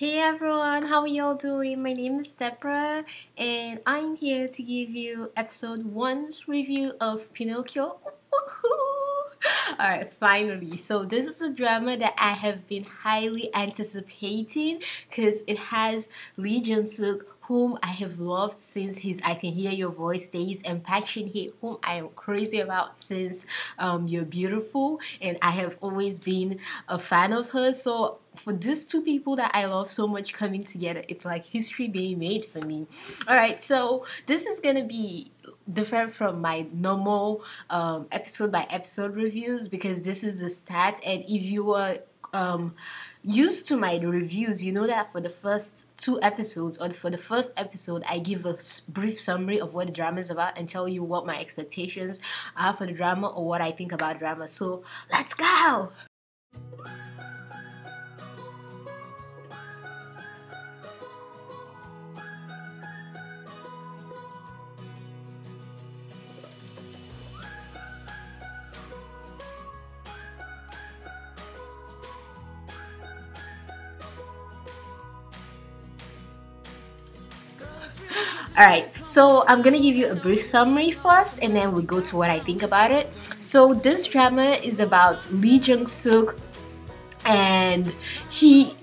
Hey everyone, how are y'all doing? My name is Deborah and I'm here to give you episode 1's review of Pinocchio. Alright, finally. So this is a drama that I have been highly anticipating because it has Lee Jongsuk, whom I have loved since his I Can Hear Your Voice days, and Shin-hye, whom I am crazy about since You're Beautiful, and I have always been a fan of her. So for these two people that I love so much coming together, it's like history being made for me. Alright, so this is gonna be different from my normal episode by episode reviews because this is the start, and if you were used to my reviews, you know that for the first 2 episodes or for the first episode I give a brief summary of what the drama is about and tell you what my expectations are for the drama or what I think about drama. So let's go! Alright, so I'm gonna give you a brief summary first and then we'll go to what I think about it. So this drama is about Lee Jongsuk, and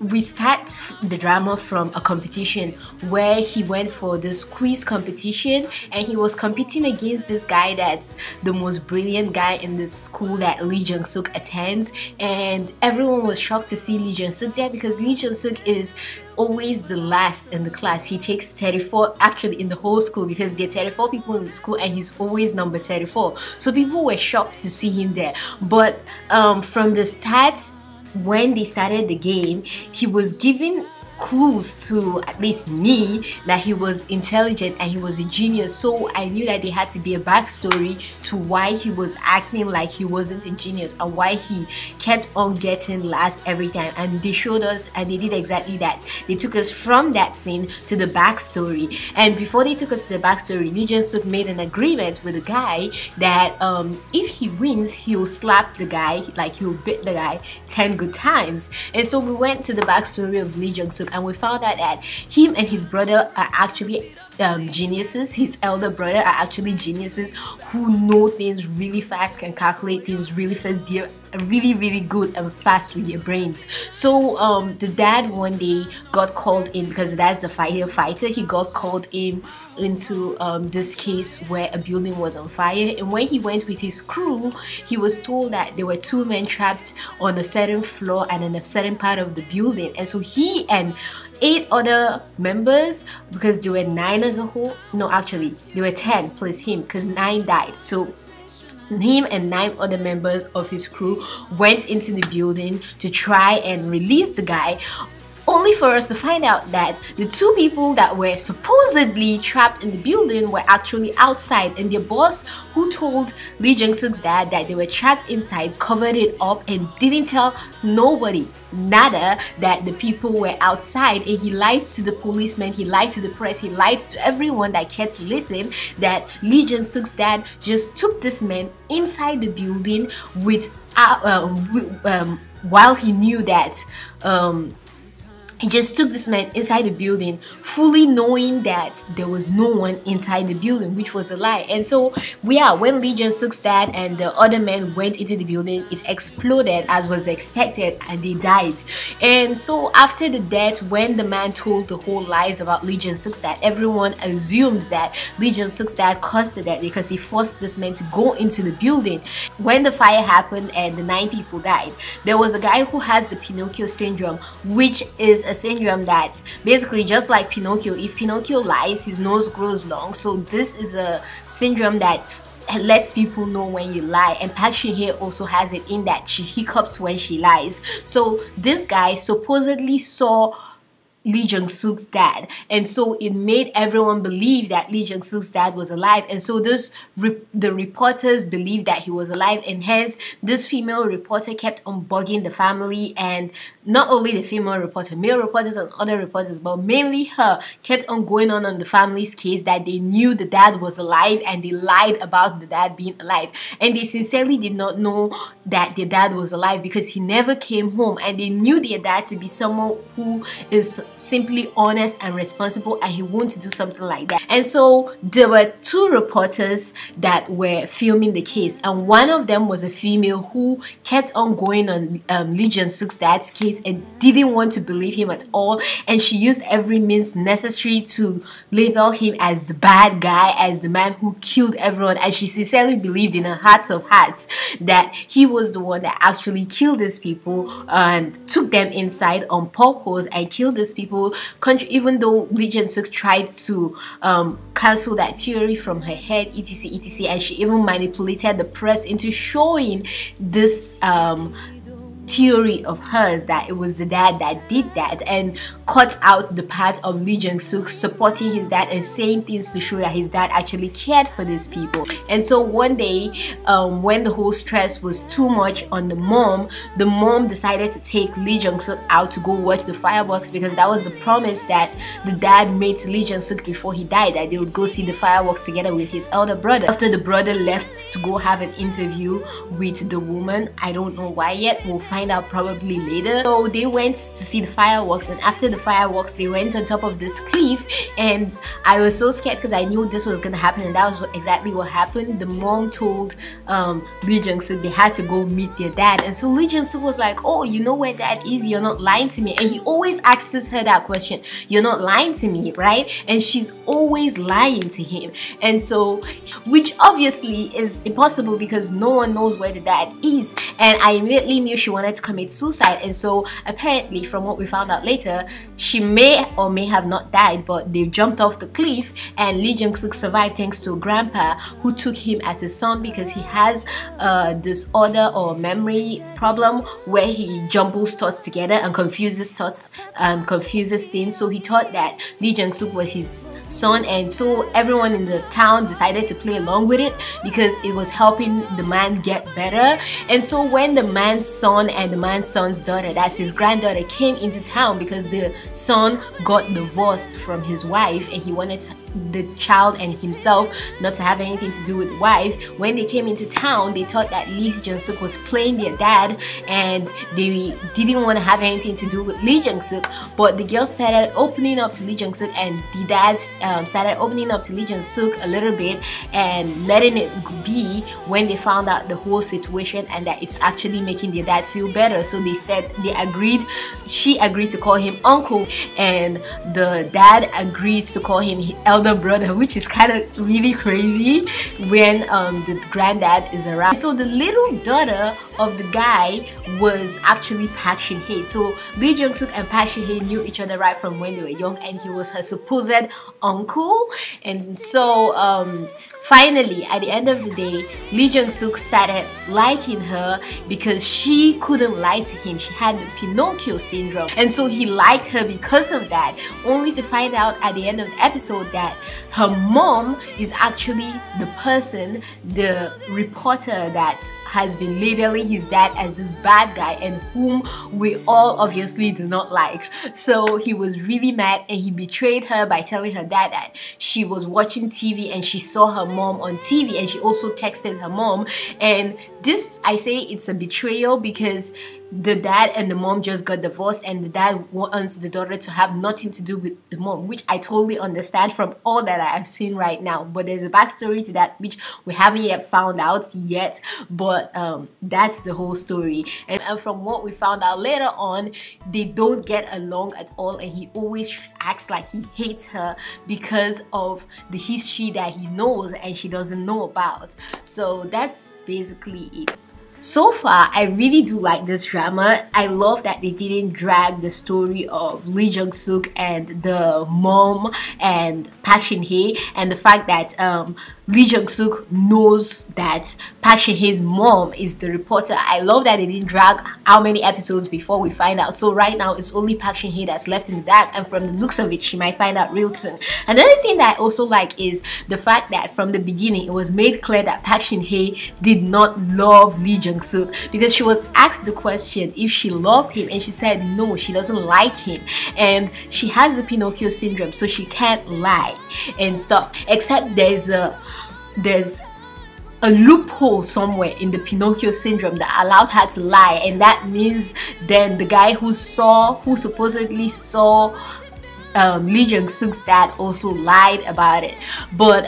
we start the drama from a competition where he went for this quiz competition and he was competing against this guy that's the most brilliant guy in the school that Lee Jongsuk attends, and everyone was shocked to see Lee Jongsuk there because Lee Jongsuk is always the last in the class. He takes 34 actually in the whole school because there are 34 people in the school and he's always number 34. So people were shocked to see him there. But from the start, when they started the game, he was giving clues to at least me that he was intelligent and he was a genius. So I knew that there had to be a backstory to why he was acting like he wasn't a genius and why he kept on getting last every time. And they showed us, and they did exactly that. They took us from that scene to the backstory, and before they took us to the backstory, Lee Jongsuk made an agreement with the guy that if he wins, he'll slap the guy, like he'll beat the guy 10 good times. And so we went to the backstory of Lee Jongsuk and we found out that him and his brother are actually geniuses. His elder brother are actually geniuses who know things really fast, can calculate things really fast. They're really good and fast with their brains. So the dad one day got called in because the dad's a fighter. He got called in into this case where a building was on fire, and when he went with his crew, he was told that there were 2 men trapped on a certain floor and in a certain part of the building. And so he and 8 other members, because there were 9 as a whole, no, actually there were 10 plus him because 9 died. So him and 9 other members of his crew went into the building to try and release the guy, only for us to find out that the 2 people that were supposedly trapped in the building were actually outside, and their boss, who told Lee Jongsuk's dad that they were trapped inside, covered it up and didn't tell nobody, nada, that the people were outside. And he lied to the policemen, he lied to the press, he lied to everyone that cared to listen, that Lee Jongsuk's dad just took this man inside the building with while he knew that he just took this man inside the building, fully knowing that there was no one inside the building, which was a lie. And so, when Lee Jongsuk's dad and the other men went into the building, it exploded as was expected, and they died. And so, after the death, when the man told the whole lies about Lee Jongsuk's dad, everyone assumed that Lee Jongsuk's dad caused the death because he forced this man to go into the building. When the fire happened and the 9 people died, there was a guy who has the Pinocchio syndrome, which is a syndrome that basically, just like Pinocchio, if Pinocchio lies, his nose grows long. So this is a syndrome that lets people know when you lie, and Shin-hye also has it in that she hiccups when she lies. So this guy supposedly saw Lee Jongsuk's dad, and so it made everyone believe that Lee Jongsuk's dad was alive, and so the reporters believed that he was alive, and hence this female reporter kept on bugging the family, and not only the female reporter, male reporters and other reporters, but mainly her, kept on going on the family's case that they knew the dad was alive and they lied about the dad being alive, and they sincerely did not know that their dad was alive because he never came home, and they knew their dad to be someone who is simply honest and responsible, and he won't do something like that. And so there were two reporters that were filming the case, and one of them was a female who kept on going on Lee Jongsuk's dad's case and didn't want to believe him at all, and she used every means necessary to label him as the bad guy, as the man who killed everyone, and she sincerely believed in her heart of hearts that he was the one that actually killed these people and took them inside on purpose and killed these people, even though Lee Jongsuk tried to cancel that theory from her head, etc, etc, and she even manipulated the press into showing this theory of hers that it was the dad that did that, and cut out the part of Lee Jongsuk supporting his dad and saying things to show that his dad actually cared for these people. And so one day, when the whole stress was too much on the mom decided to take Lee Jongsuk out to go watch the fireworks, because that was the promise that the dad made to Lee Jongsuk before he died, that they would go see the fireworks together with his elder brother. After the brother left to go have an interview with the woman, I don't know why yet, we'll find out probably later. So they went to see the fireworks, and after the fireworks they went on top of this cliff, and I was so scared because I knew this was gonna happen, and that was exactly what happened. The mom told Lee Jongsuk they had to go meet their dad, and so Lee Jongsuk was like, oh, you know where dad is, you're not lying to me. And he always asks her that question, you're not lying to me, right? And she's always lying to him, and so, which obviously is impossible because no one knows where the dad is. And I immediately knew she wanted to commit suicide, and so apparently from what we found out later, she may or may have not died, but they jumped off the cliff, and Lee Jongsuk survived thanks to a grandpa who took him as his son because he has disorder or memory problem where he jumbles thoughts together and confuses thoughts, confuses things. So he thought that Lee Jongsuk was his son, and so everyone in the town decided to play along with it because it was helping the man get better. And so when the man's son and the man's son's daughter, that's his granddaughter, came into town because the son got divorced from his wife and he wanted the child and himself not to have anything to do with the wife. When they came into town, they thought that Lee Jongsuk was playing their dad and they didn't want to have anything to do with Lee Jongsuk, but the girls started opening up to Lee Jongsuk, and the dad started opening up to Lee Jongsuk a little bit and letting it be when they found out the whole situation and that it's actually making their dad feel better. So she agreed to call him uncle, and the dad agreed to call him elder brother, which is kind of really crazy when the granddad is around. So the little daughter of the guy was actually Park Shin-hye. So Lee Jongsuk and Park Shin-hye knew each other right from when they were young, and he was her supposed uncle. And so finally, at the end of the day, Lee Jongsuk started liking her because she couldn't lie to him. She had the Pinocchio syndrome, and so he liked her because of that, only to find out at the end of the episode that her mom is actually the person, the reporter that has been labeling his dad as this bad guy and whom we all obviously do not like. So he was really mad, and he betrayed her by telling her dad that she was watching TV and she saw her mom on TV, and she also texted her mom. And this, I say it's a betrayal because the dad and the mom just got divorced, and the dad wants the daughter to have nothing to do with the mom, which I totally understand from all that I have seen right now. But there's a backstory to that which we haven't yet found out yet, but that's the whole story. And from what we found out later on, they don't get along at all, and he always acts like he hates her because of the history that he knows and she doesn't know about. So that's basically it. So far, I really do like this drama. I love that they didn't drag the story of Lee Jongsuk and the mom and Park Shin-hye, and the fact that Lee Jongsuk knows that Park Shin-hye's mom is the reporter. I love that they didn't drag how many episodes before we find out. So right now, it's only Park Shin-hye that's left in the dark, and from the looks of it, she might find out real soon. Another thing that I also like is the fact that from the beginning, it was made clear that Park Shin-hye did not love Lee Jongsuk, because she was asked the question if she loved him, and she said no, she doesn't like him, and she has the Pinocchio syndrome, so she can't lie and stuff, except there's a loophole somewhere in the Pinocchio syndrome that allowed her to lie, and that means then the guy who supposedly saw Lee Jongsuk's dad also lied about it. But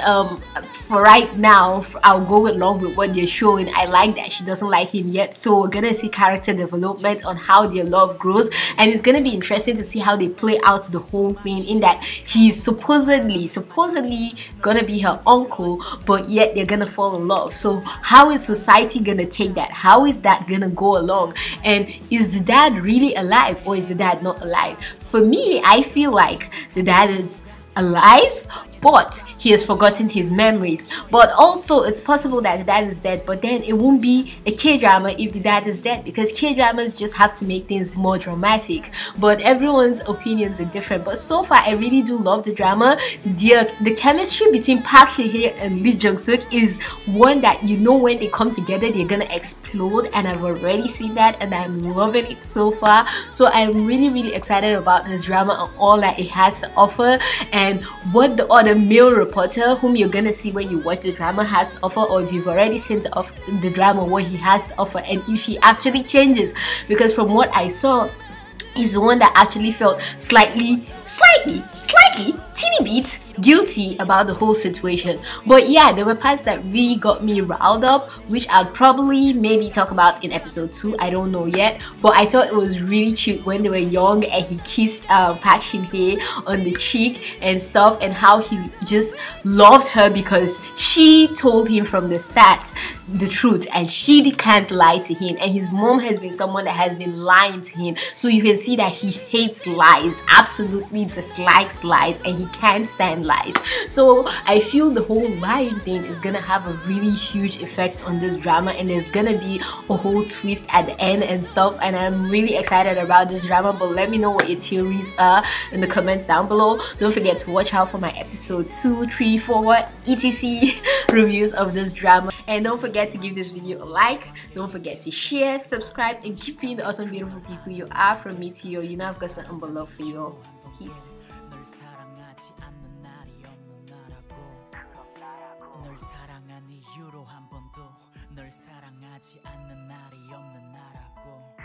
for right now, I'll go along with what they're showing. I like that she doesn't like him yet, so we're gonna see character development on how their love grows, and it's gonna be interesting to see how they play out the whole thing, in that he's supposedly gonna be her uncle, but yet they're gonna fall in love. So how is society gonna take that? How is that gonna go along? And is the dad really alive, or is the dad not alive? For me, I feel like the dad is alive, but he has forgotten his memories. But also, it's possible that the dad is dead, but then it won't be a K-drama if the dad is dead, because K-dramas just have to make things more dramatic. But everyone's opinions are different. But so far, I really do love the drama. The chemistry between Park Shin-hye and Lee Jongsuk is one that, you know, when they come together, they're gonna explode, and I've already seen that, and I'm loving it so far. So I'm really excited about this drama and all that it has to offer, and what the other male reporter whom you're gonna see when you watch the drama has to offer, or if you've already seen the drama, what he has to offer, and if he actually changes. Because from what I saw, he's the one that actually felt slightly teeny bit guilty about the whole situation. But yeah, there were parts that really got me riled up, which I'll probably maybe talk about in episode 2. I don't know yet, but I thought it was really cute when they were young and he kissed Park Shin-hye on the cheek and stuff, and how he just loved her because she told him from the start the truth, and she can't lie to him, and his mom has been someone that has been lying to him. So you can see that he hates lies, absolutely dislikes lies, and he can't stand lies. So I feel the whole lying thing is gonna have a really huge effect on this drama, and there's gonna be a whole twist at the end and stuff, and I'm really excited about this drama. But let me know what your theories are in the comments down below. Don't forget to watch out for my episode 2, 3, 4 etc reviews of this drama, and don't forget to give this video a like. Don't forget to share, subscribe, and keep being the awesome beautiful people you are. From me to you, you know I've got some humble love for you all. Peace. 널 사랑한 이유로 한 번도 널 사랑하지 않는 날이 없는 나라고.